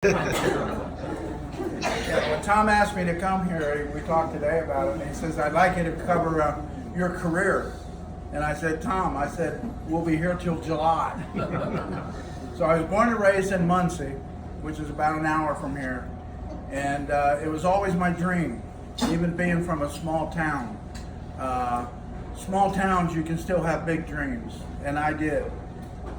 Yeah, when Tom asked me to come here, we talked today about it, and he says, I'd like you to cover your career. And I said, Tom, we'll be here till July. So I was born and raised in Muncie, which is about an hour from here. And it was always my dream, even being from a small town. Small towns, you can still have big dreams, and I did.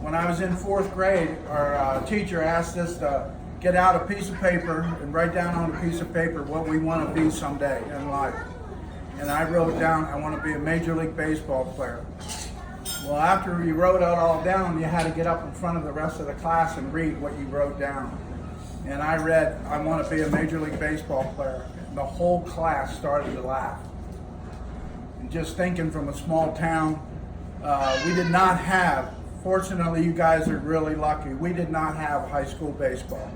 When I was in fourth grade, our teacher asked us to get out a piece of paper and write down on a piece of paper what we want to be someday in life. And I wrote down, I want to be a Major League Baseball player. Well, after you wrote it all down, you had to get up in front of the rest of the class and read what you wrote down. And I read, I want to be a Major League Baseball player. And the whole class started to laugh. And just thinking from a small town, we did not have, fortunately you guys are really lucky, we did not have high school baseball.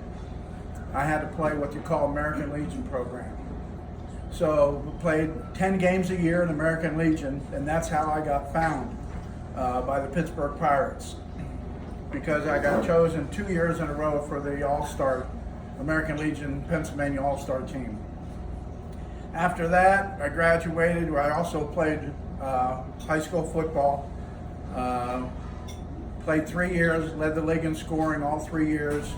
I had to play what you call American Legion program. So we played 10 games a year in American Legion, and that's how I got found by the Pittsburgh Pirates. Because I got chosen 2 years in a row for the All-Star, American Legion Pennsylvania All-Star team. After that, I graduated. I also played high school football. Played 3 years, led the league in scoring all 3 years.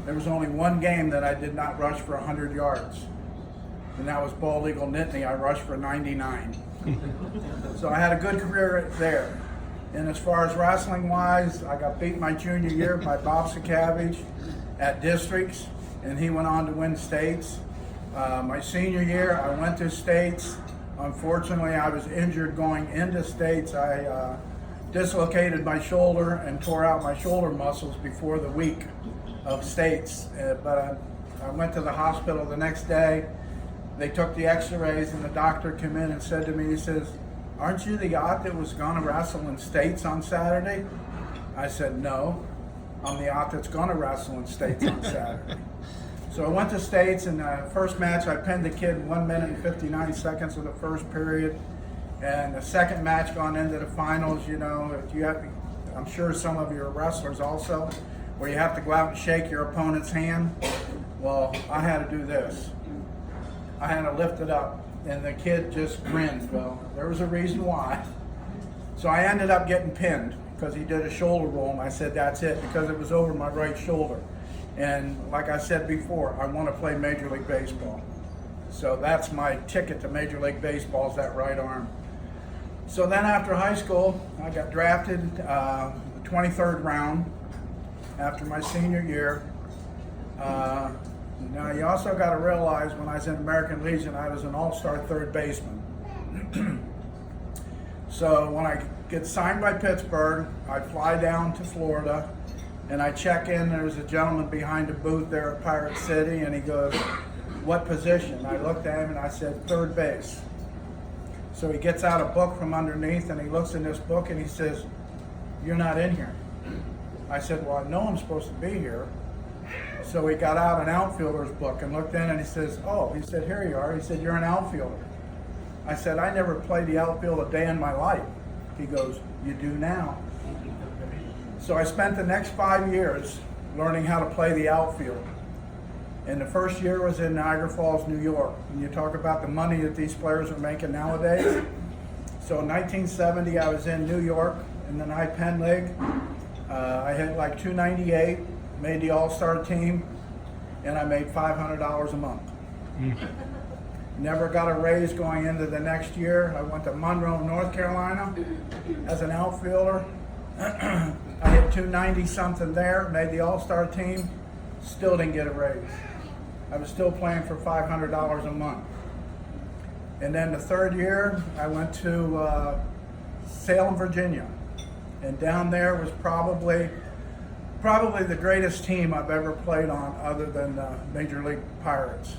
There was only one game that I did not rush for 100 yards, and that was Bald Eagle Nittany. I rushed for 99. So I had a good career there. And as far as wrestling wise, I got beat my junior year by Bob Sakavage at districts, and he went on to win states. My senior year, I went to states. Unfortunately, I was injured going into states. I dislocated my shoulder and tore out my shoulder muscles before the week of states. But I went to the hospital the next day. They took the x-rays, and the doctor came in and said to me, he says, "Aren't you the yacht that was going to wrestle in states on Saturday?" I said, "No, I'm the yacht that's going to wrestle in states on Saturday." So I went to states, and the first match I pinned the kid in 1 minute and 59 seconds of the first period. And the second match gone into the finals, you know, I'm sure some of you are wrestlers also, where you have to go out and shake your opponent's hand. Well, I had to do this. I had to lift it up, and the kid just grinned. Well, there was a reason why. So I ended up getting pinned because he did a shoulder roll, and I said, that's it, because it was over my right shoulder. And like I said before, I want to play Major League Baseball. So that's my ticket to Major League Baseball, is that right arm. So then after high school, I got drafted the 23rd round after my senior year. Now you also got to realize when I was in American Legion, I was an all-star third baseman. So when I get signed by Pittsburgh, I fly down to Florida and I check in. There's a gentleman behind the booth there at Pirate City, and he goes, "What position?" I looked at him and I said, "Third base." So he gets out a book from underneath and he looks in this book and he says, "You're not in here." I said, "Well, I know I'm supposed to be here." So he got out an outfielder's book and looked in and he says, "Oh," he said, "here you are." He said, "You're an outfielder." I said, "I never played the outfield a day in my life." He goes, "You do now." So I spent the next 5 years learning how to play the outfield. And the first year was in Niagara Falls, New York. And you talk about the money that these players are making nowadays. So in 1970, I was in New York in the Penn League. I hit like 298, made the All-Star team, and I made $500 a month. Never got a raise going into the next year. I went to Monroe, North Carolina as an outfielder. I hit 290 something there, made the All-Star team, still didn't get a raise. I was still playing for $500 a month. And then the third year, I went to Salem, Virginia. And down there was probably the greatest team I've ever played on, other than the Major League Pirates.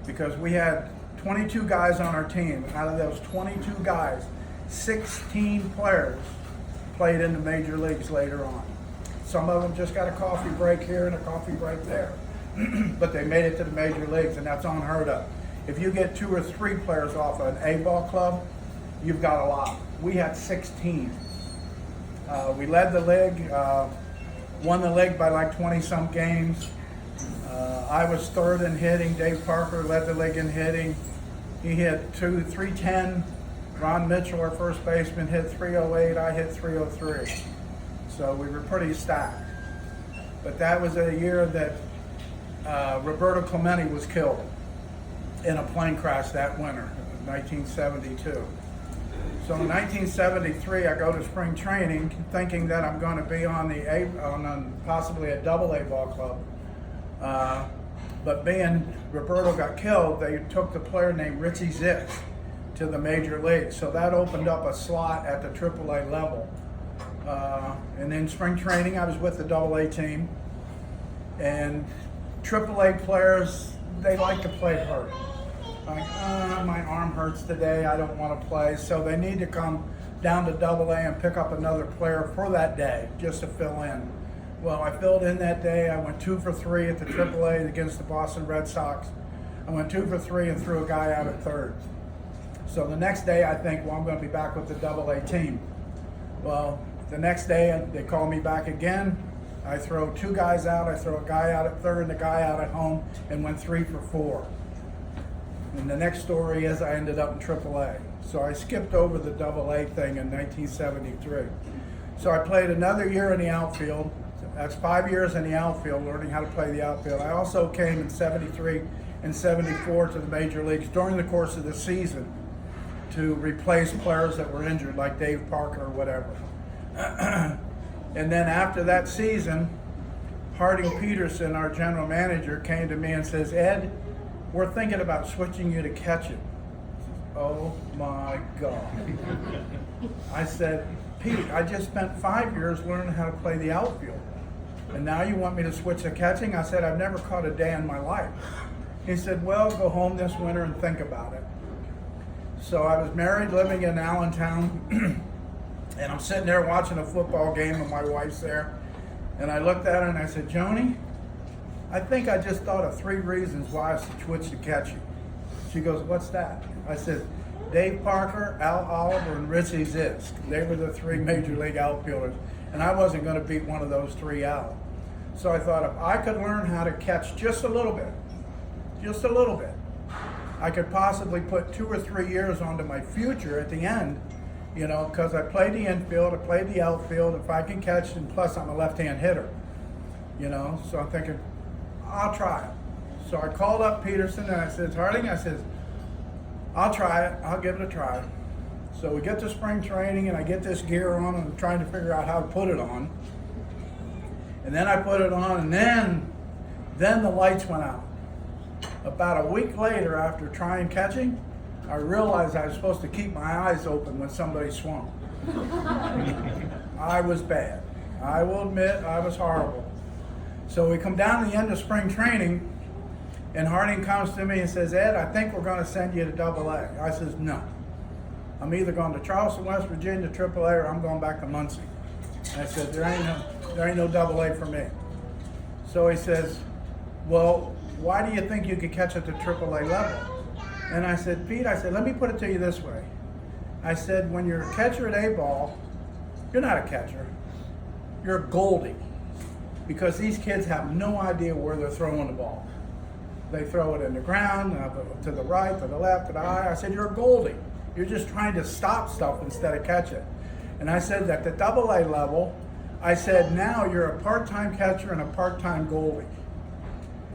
Because we had 22 guys on our team. Out of those 22 guys, 16 players played in the major leagues later on. Some of them just got a coffee break here and a coffee break there. But they made it to the major leagues, and that's unheard of. If you get 2 or 3 players off an A-ball club, you've got a lot. We had 16. We led the league, won the league by like 20-some games. I was third in hitting. Dave Parker led the league in hitting. He hit 310. Ron Mitchell, our first baseman, hit 308. I hit 303. So we were pretty stacked. But that was a year that Roberto Clemente was killed in a plane crash that winter, 1972. So in 1973, I go to spring training thinking that I'm going to be on possibly a double-A ball club. But being Roberto got killed, they took the player named Richie Zisk to the major leagues. So that opened up a slot at the AAA level. And in spring training, I was with the AA team. And AAA players, they like to play hurt. Like, my arm hurts today, I don't want to play. So they need to come down to AA and pick up another player for that day, just to fill in. Well, I filled in that day. I went 2 for 3 at the AAA against the Boston Red Sox. I went 2 for 3 and threw a guy out at third. So the next day, I think, well, I'm going to be back with the AA team. Well, the next day, they call me back again. I throw 2 guys out. I throw a guy out at third and a guy out at home, and went 3 for 4. And the next story is I ended up in AAA. So I skipped over the AA thing in 1973. So I played another year in the outfield. That's 5 years in the outfield, learning how to play the outfield. I also came in 73 and 74 to the major leagues during the course of the season to replace players that were injured, like Dave Parker or whatever. And then after that season, Harding Peterson, our general manager, came to me and says, Ed, we're thinking about switching you to catching. Oh my God. I said, Pete, I just spent 5 years learning how to play the outfield. And now you want me to switch to catching? I said, I've never caught a day in my life. He said, well, go home this winter and think about it. So I was married, living in Allentown, and I'm sitting there watching a football game and my wife's there. And I looked at her and I said, Joni, I think I just thought of 3 reasons why I should switch to catching. She goes, what's that? I said, Dave Parker, Al Oliver, and Richie Zisk. They were the 3 major league outfielders. And I wasn't going to beat one of those 3 out. So I thought if I could learn how to catch just a little bit, I could possibly put 2 or 3 years onto my future at the end, you know, because I played the infield, I played the outfield, if I can catch, and plus I'm a left-hand hitter, you know. So I'm thinking, I'll try it. So I called up Peterson and I said, Harding, I said, I'll try it, I'll give it a try. So we get to spring training and I get this gear on and I'm trying to figure out how to put it on. And then I put it on and then the lights went out. About a week later, after trying catching, I realized I was supposed to keep my eyes open when somebody swung. I was bad. I will admit I was horrible. So we come down to the end of spring training and Harding comes to me and says, Ed, I think we're going to send you to AA. I says, no. I'm either going to Charleston, West Virginia, AAA, or I'm going back to Muncie. And I said, there ain't no AA for me. So he says, well, why do you think you could catch at the AAA level? And I said, Pete, I said, let me put it to you this way. I said, when you're a catcher at A-ball, you're not a catcher. You're a Goldie. Because these kids have no idea where they're throwing the ball. They throw it in the ground, to the right, to the left, to the high. I said, you're a Goldie. You're just trying to stop stuff instead of catch it. And I said, at the AA level, I said, now you're a part-time catcher and a part-time goalie.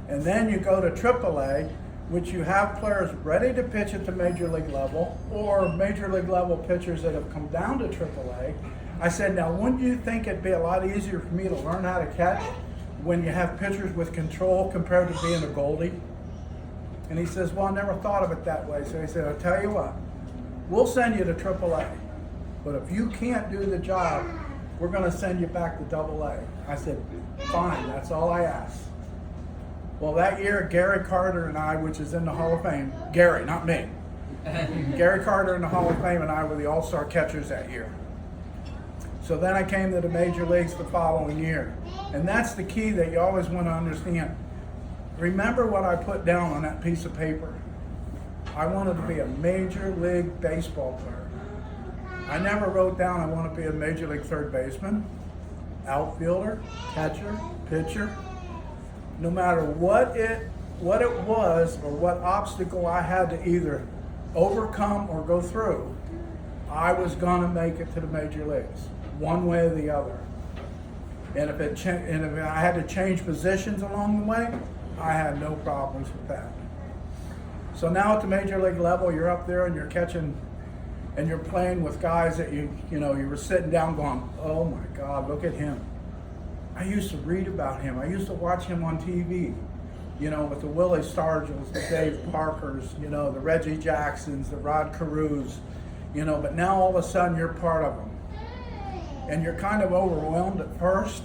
And then you go to AAA, which you have players ready to pitch at the major league level, or major league level pitchers that have come down to AAA. I said, now wouldn't you think it'd be a lot easier for me to learn how to catch when you have pitchers with control compared to being a Goldie? And he says, well, I never thought of it that way. So he said, I'll tell you what, we'll send you to AAA, but if you can't do the job, we're going to send you back to AA. I said, fine, that's all I ask. Well, that year, Gary Carter and I, which is in the Hall of Fame, Gary, not me. Gary Carter in the Hall of Fame and I were the all-star catchers that year. So then I came to the major leagues the following year. And that's the key that you always want to understand. Remember what I put down on that piece of paper. I wanted to be a major league baseball player. I never wrote down I want to be a major league third baseman, outfielder, catcher, pitcher. no matter what it was or what obstacle I had to either overcome or go through, I was gonna make it to the major leagues, one way or the other. And if I had to change positions along the way, I had no problems with that. So now at the major league level, you're up there and you're catching, and you're playing with guys that you were sitting down going, oh my God, look at him. I used to read about him. I used to watch him on TV, with the Willie Stargells, the Dave Parkers, the Reggie Jacksons, the Rod Carews, but now all of a sudden you're part of them. And you're kind of overwhelmed at first,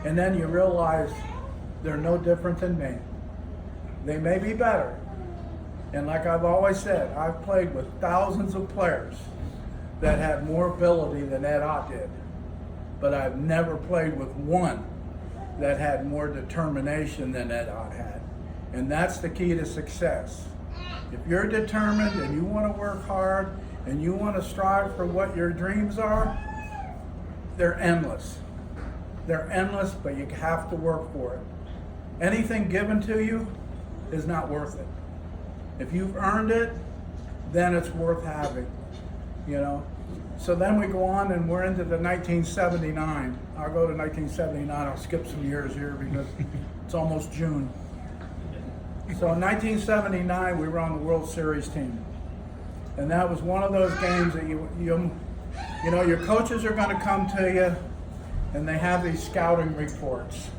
and then you realize they're no different than me. They may be better. And like I've always said, I've played with thousands of players that had more ability than Ed Ott did. But I've never played with one that had more determination than Ed Ott had. And that's the key to success. If you're determined and you want to work hard and you want to strive for what your dreams are, they're endless. They're endless, but you have to work for it. Anything given to you is not worth it. If you've earned it, then it's worth having, So then we go on and we're into the 1979. I'll go to 1979. I'll skip some years here because it's almost June. So in 1979, we were on the World Series team. And that was one of those games that your coaches are going to come to you and they have these scouting reports,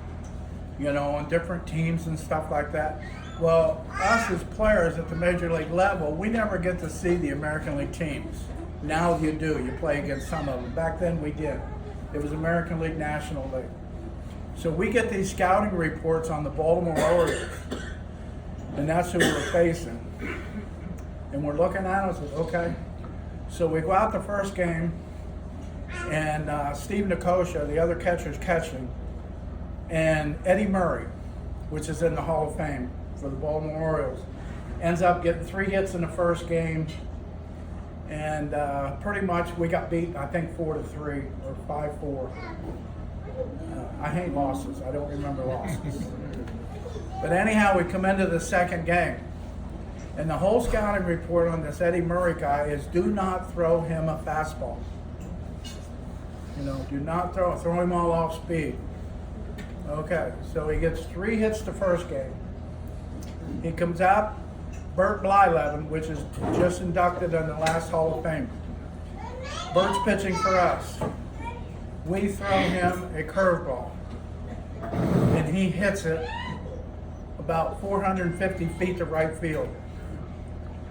on different teams and stuff like that. Well, us as players at the major league level, we never get to see the American League teams. Now you do. You play against some of them. Back then we did. It was American League, National League. So we get these scouting reports on the Baltimore Orioles, and that's who we're facing. And we're looking at it and say, okay. So we go out the first game, and Steve Nicosia, the other catcher's catching, and Eddie Murray, which is in the Hall of Fame for the Baltimore Orioles, ends up getting 3 hits in the first game, and pretty much we got beat, I think 4-3 or 5-4. I hate losses. I don't remember losses. But anyhow, we come into the second game, and the whole scouting report on this Eddie Murray guy is do not throw him a fastball. Do not throw him all off speed. Okay, so he gets 3 hits the first game. He comes out, Bert Blyleven, which is just inducted in the last Hall of Fame. Bert's pitching for us. We throw him a curveball, and he hits it about 450 feet to right field.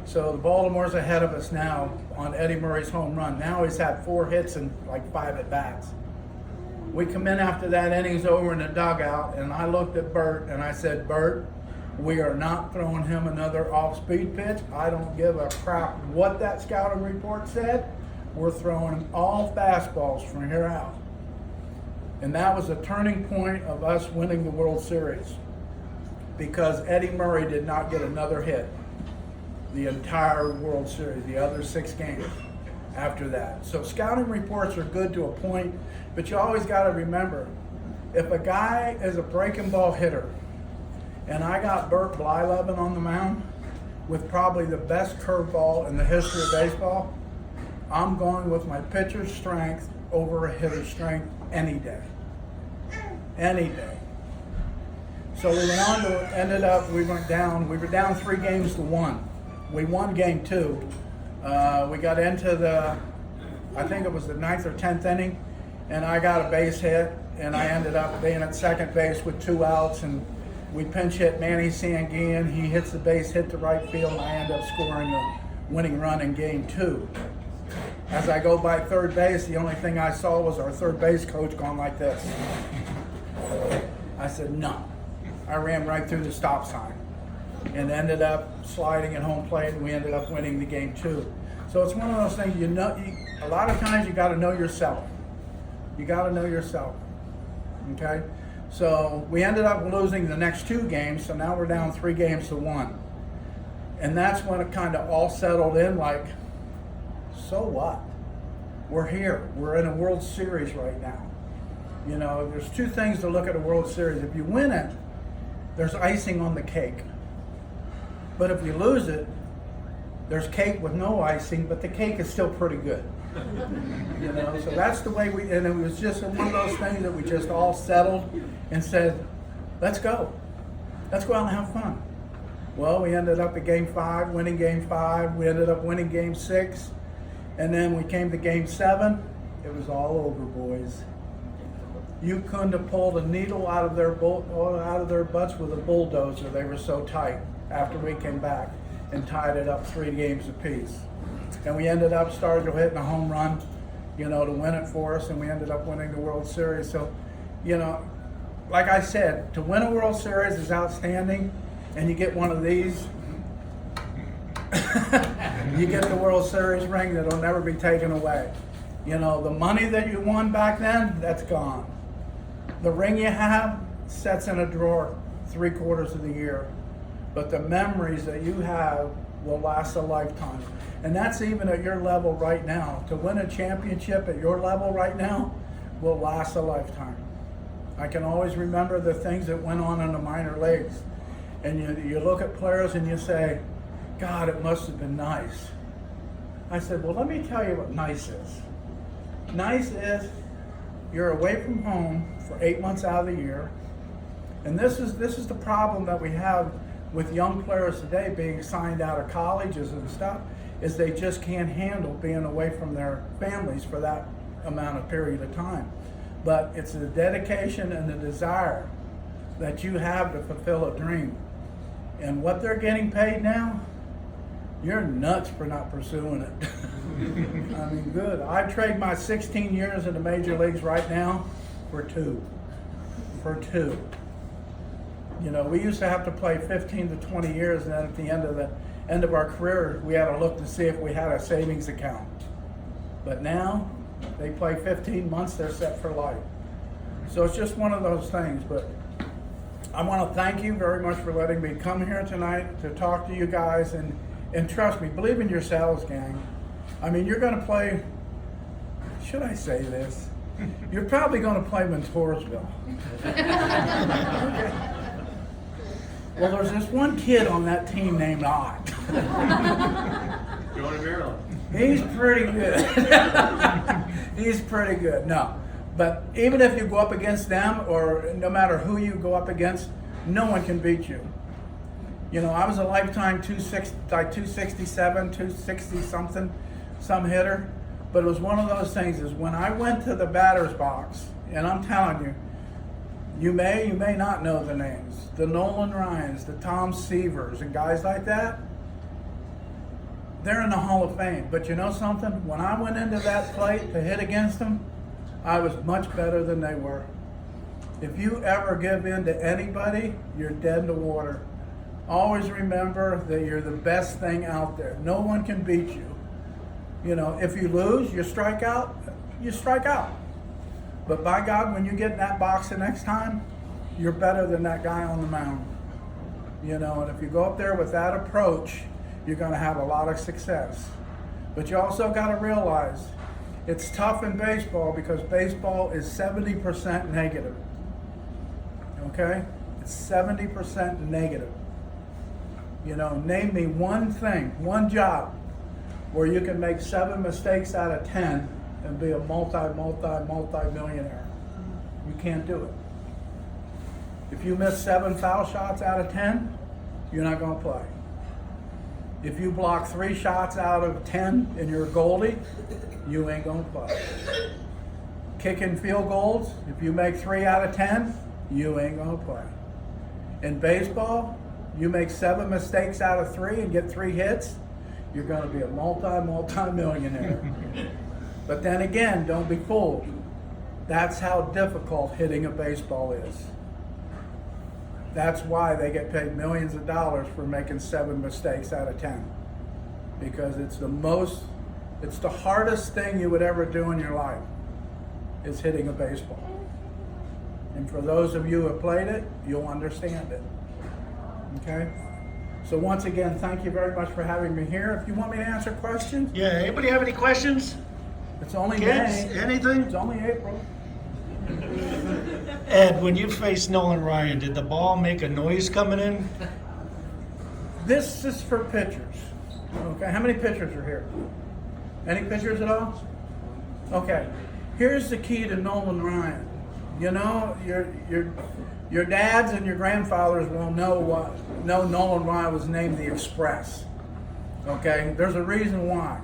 So the Baltimore's ahead of us now on Eddie Murray's home run. Now he's had 4 hits and like 5 at-bats. We come in after that inning's over in the dugout, and I looked at Bert and I said, Bert, we are not throwing him another off-speed pitch. I don't give a crap what that scouting report said. We're throwing him all fastballs from here out. And that was a turning point of us winning the World Series, because Eddie Murray did not get another hit the entire World Series, the other 6 games after that. So scouting reports are good to a point, but you always got to remember, if a guy is a breaking ball hitter, and I got Bert Blyleven on the mound with probably the best curveball in the history of baseball, I'm going with my pitcher's strength over a hitter's strength any day. Any day. So we went on to, we were down 3 games to 1. We won game 2. We got into I think it was the 9th or 10th inning, and I got a base hit, and I ended up being at second base with 2 outs, and we pinch hit Manny Sanguian. He hits the base hit to right field, and I end up scoring the winning run in game 2. As I go by third base, the only thing I saw was our third base coach going like this. I said, no. I ran right through the stop sign and ended up sliding at home plate, and we ended up winning the game 2. So it's one of those things, a lot of times you got to know yourself. You got to know yourself, okay? So we ended up losing the next 2 games, so now we're down 3 games to 1. And that's when it kind of all settled in, like, so what? We're here. We're in a World Series right now. There's 2 things to look at a World Series. If you win it, there's icing on the cake. But if you lose it, there's cake with no icing, but the cake is still pretty good. You know, so that's the way and it was just one of those things that we just all settled and said, let's go. Let's go out and have fun. Well, we ended up at game 5, winning game 5. We ended up winning game 6. And then we came to game 7. It was all over, boys. You couldn't have pulled a needle out of their butts with a bulldozer. They were so tight after we came back and tied it up 3 games apiece. And we ended up starting to hit a home run, you know, to win it for us, and we ended up winning the World Series. So, you know, like I said, to win a World Series is outstanding, and you get one of these, you get the World Series ring that'll never be taken away. You know, the money that you won back then, that's gone. The ring you have sits in a drawer 3/4 of the year. But the memories that you have will last a lifetime. And that's even at your level right now. To win a championship at your level right now will last a lifetime. I can always remember the things that went on in the minor leagues. And you look at players and you say, God, it must have been nice. I said, well, let me tell you what nice is. Nice is you're away from home for 8 months out of the year. And this is the problem that we have with young players today being signed out of colleges and stuff, is they just can't handle being away from their families for that amount of period of time. But it's the dedication and the desire that you have to fulfill a dream. And what they're getting paid now, you're nuts for not pursuing it. I mean, good. I'd trade my 16 years in the major leagues right now for 2. For 2. You know, we used to have to play 15 to 20 years, and then at the end of our career, we had to look to see if we had a savings account. But now, they play 15 months, they're set for life. So it's just one of those things. But I want to thank you very much for letting me come here tonight to talk to you guys. And trust me, believe in yourselves, gang. I mean, you're going to play, should I say this? You're probably going to play Montoursville. Okay. Well, there's this one kid on that team named Ott. Going to Maryland. He's pretty good. He's pretty good. No. But even if you go up against them, or no matter who you go up against, no one can beat you. You know, I was a lifetime 267, 260 something, some hitter. But it was one of those things is when I went to the batter's box, and I'm telling you, you may not know the names. The Nolan Ryans, the Tom Seavers, and guys like that, they're in the Hall of Fame. But you know something? When I went into that plate to hit against them, I was much better than they were. If you ever give in to anybody, you're dead in the water. Always remember that you're the best thing out there. No one can beat you. You know, if you lose, you strike out, you strike out. But by God, when you get in that box the next time, you're better than that guy on the mound. You know, and if you go up there with that approach, you're going to have a lot of success. But you also got to realize it's tough in baseball because baseball is 70% negative. Okay? It's 70% negative. You know, name me one thing, one job where you can make 7 mistakes out of 10 and be a multi-millionaire. You can't do it. If you miss 7 foul shots out of 10, you're not going to play. If you block 3 shots out of 10 and you're a goalie, you ain't going to play. Kicking field goals, if you make 3 out of 10, you ain't going to play. In baseball, you make 7 mistakes out of 3 and get 3 hits, you're going to be a multi-millionaire. But then again, don't be fooled. That's how difficult hitting a baseball is. That's why they get paid millions of dollars for making 7 mistakes out of 10. Because it's the hardest thing you would ever do in your life is hitting a baseball. And for those of you who have played it, you'll understand it. Okay? So once again, thank you very much for having me here. If you want me to answer questions. Yeah, anybody have any questions? It's only Kids, May. anything? It's only April. Ed, when you faced Nolan Ryan, did the ball make a noise coming in? This is for pitchers. Okay, how many pitchers are here? Any pitchers at all? Okay, here's the key to Nolan Ryan. You know, your dads and your grandfathers will know Nolan Ryan was named the Express. Okay, there's a reason why.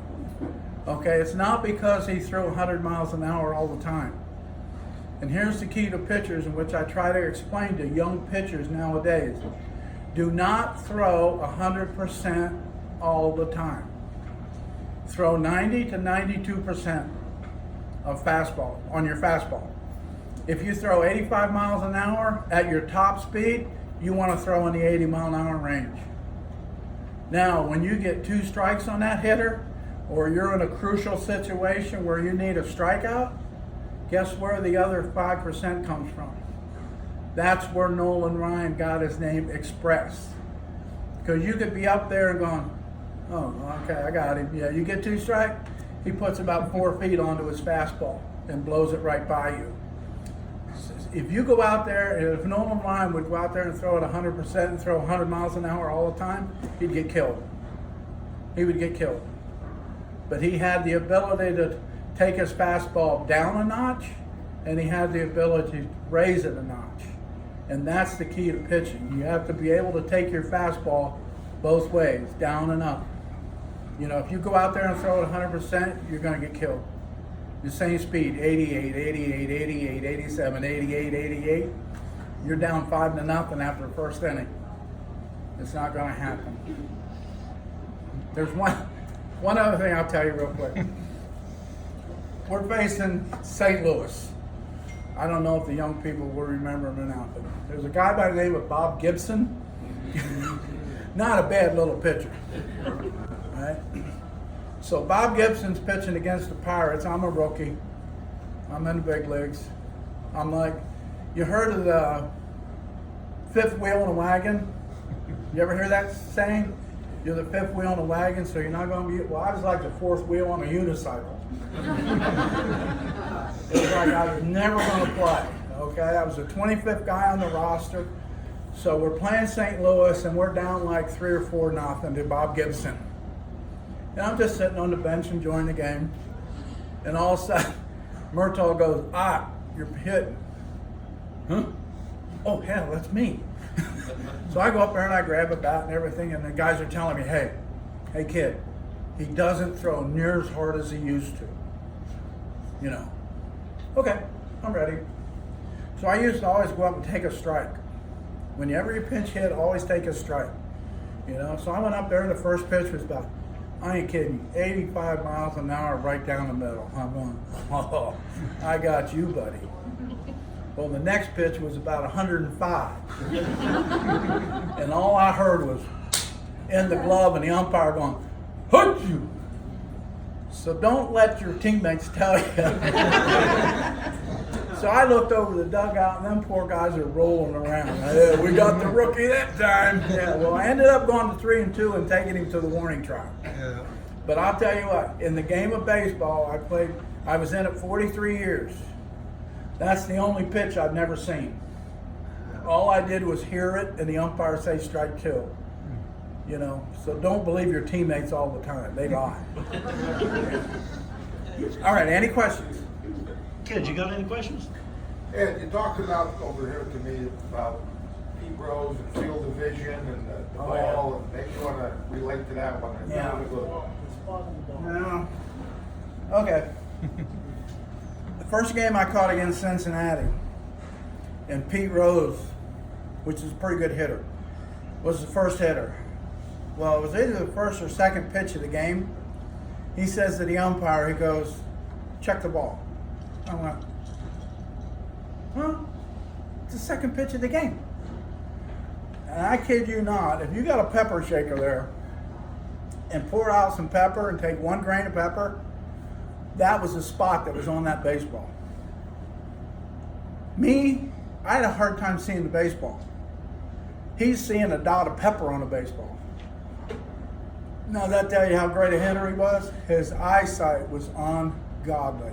Okay, it's not because he threw 100 miles an hour all the time. And here's the key to pitchers, in which I try to explain to young pitchers nowadays. Do not throw 100% all the time. Throw 90 to 92% of fastball on your fastball. If you throw 85 miles an hour at your top speed, you want to throw in the 80 mile an hour range. Now, when you get 2 strikes on that hitter, or you're in a crucial situation where you need a strikeout, guess where the other 5% comes from? That's where Nolan Ryan got his name Express. Because you could be up there and going, oh, okay, I got him. Yeah, you get 2 strikes, he puts about 4 feet onto his fastball and blows it right by you. If you go out there, if Nolan Ryan would go out there and throw it 100% and throw 100 miles an hour all the time, he'd get killed. He would get killed. But he had the ability to take his fastball down a notch, and he had the ability to raise it a notch. And that's the key to pitching. You have to be able to take your fastball both ways, down and up. You know, if you go out there and throw it 100%, you're going to get killed. The same speed, 88, 88, 88, 87, 88, 88. You're down 5-0 after the first inning. It's not going to happen. There's one other thing I'll tell you real quick. We're facing St. Louis. I don't know if the young people will remember him or not, but there's a guy by the name of Bob Gibson. Not a bad little pitcher. Right? So Bob Gibson's pitching against the Pirates. I'm a rookie. I'm in the big leagues. I'm like, you heard of the fifth wheel in a wagon? You ever hear that saying? You're the fifth wheel in a wagon, so you're not going to be, well, I was like the fourth wheel on a unicycle. It was like I was never going to play, okay? I was the 25th guy on the roster. So we're playing St. Louis, and we're down like 3 or 4-0 to Bob Gibson. And I'm just sitting on the bench enjoying the game. And all of a sudden, Murtaugh goes, you're hitting. Huh? Oh, hell, that's me. So I go up there and I grab a bat and everything, and the guys are telling me, hey kid, he doesn't throw near as hard as he used to. You know. Okay, I'm ready. So I used to always go up and take a strike. Whenever you pinch hit, always take a strike. You know, so I went up there and the first pitch was about, I ain't kidding, 85 miles an hour right down the middle. I'm going, oh, I got you, buddy. Well, the next pitch was about 105. And all I heard was in the glove and the umpire going, "Hook you." So don't let your teammates tell you. So I looked over the dugout, and them poor guys are rolling around. We got the rookie that time. Yeah, well, I ended up going to 3-2 and taking him to the warning track. Yeah. But I'll tell you what, in the game of baseball, I was in it 43 years. That's the only pitch I've never seen. All I did was hear it and the umpire say strike 2. You know, so don't believe your teammates all the time. They lie. All right, any questions? Kid, you got any questions? Ed, you talked about over here to me about Pete Rose and field division and the ball, and maybe you want to relate to that one. Yeah. Okay. The first game I caught against Cincinnati, and Pete Rose, which is a pretty good hitter, was the first hitter. Well, it was either the first or second pitch of the game. He says to the umpire, he goes, "Check the ball." I went, "Huh? It's the second pitch of the game." And I kid you not, if you got a pepper shaker there and pour out some pepper and take 1 grain of pepper, that was the spot that was on that baseball. Me, I had a hard time seeing the baseball. He's seeing a dot of pepper on a baseball. Now that tell you how great a hitter he was? His eyesight was ungodly,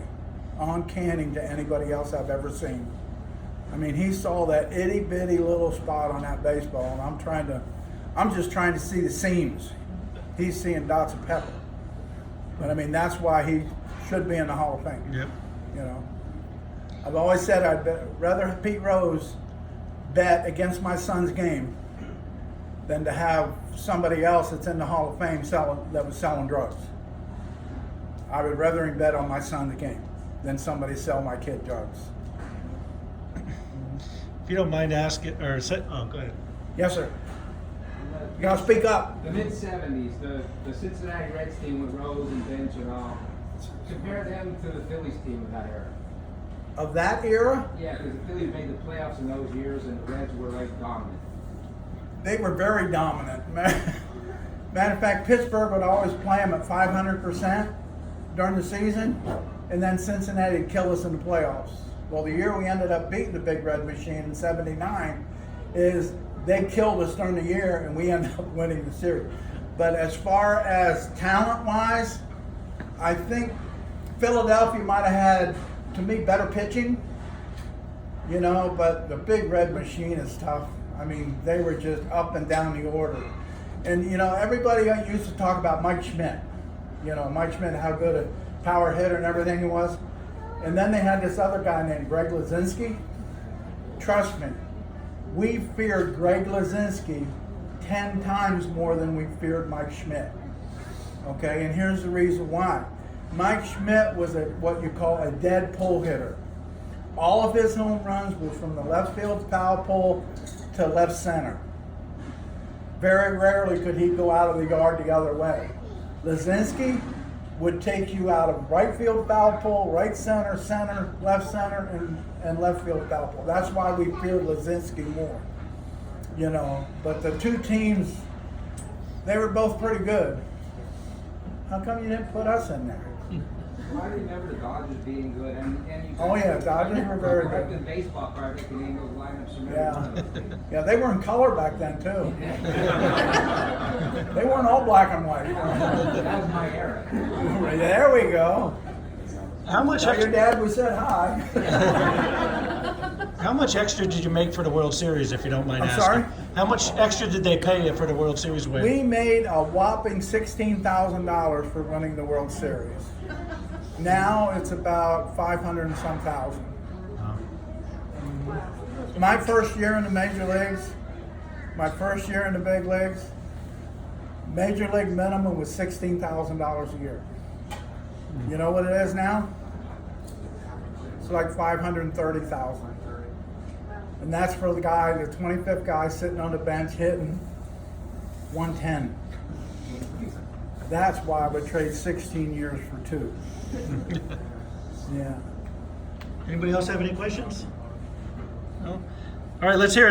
uncanny to anybody else I've ever seen. I mean, he saw that itty bitty little spot on that baseball, and I'm just trying to see the seams. He's seeing dots of pepper. But I mean, that's why he should be in the Hall of Fame. Yep. You know, I've always said rather have Pete Rose bet against my son's game than to have somebody else that's in the Hall of Fame that was selling drugs. I would rather him bet on my son's game than somebody sell my kid drugs. If you don't mind asking, or say, oh, go ahead. Yes, sir. You gotta speak up. The mid-'70s, the Cincinnati Reds team with Rose and Bench and all. Compare them to the Phillies team of that era. Of that era, Yeah, because the Phillies made the playoffs in those years, and the Reds were like dominant. they were very dominant. Matter of fact, Pittsburgh would always play them at 500% during the season, and then Cincinnati would kill us in the playoffs. Well, the year we ended up beating the Big Red Machine in '79 is they killed us during the year, and we ended up winning the series. But as far as talent-wise, I think Philadelphia might have had, to me, better pitching, you know, but the Big Red Machine is tough. I mean, they were just up and down the order. And, you know, everybody used to talk about Mike Schmidt. You know, Mike Schmidt, how good a power hitter and everything he was. And then they had this other guy named Greg Lazinski. Trust me, we feared Greg Lazinski 10 times more than we feared Mike Schmidt. Okay, and here's the reason why. Mike Schmidt was what you call a dead pull hitter. All of his home runs were from the left field foul pole to left center. Very rarely could he go out of the yard the other way. Lazinski would take you out of right field foul pole, right center, center, and left field foul pole. That's why we feared Lazinski more. You know, but the two teams, they were both pretty good. How come you didn't put us in there? Well, I remember the Dodgers being good, and you Oh, yeah, Dodgers were very good. corrected baseball card, I can name those lineups from every Yeah. one of those teams. Yeah, they were in color back then too. They weren't all black and white. That was my era. There we go. How much Tell your extra, dad we said hi. how much extra did you make for the World Series, if you don't mind I'm asking? sorry? How much extra did they pay you for the World Series win? We made a whopping $16,000 for winning the World Series. Now it's about 500 and some thousand. My first year in the major leagues, my first year in the big leagues, major league minimum was $16,000 a year. You know what it is now? It's like 530,000. And that's for the guy, the 25th guy sitting on the bench hitting 110. That's why I would trade 16 years for 2. Yeah. Anybody else have any questions? No? All right, let's hear it.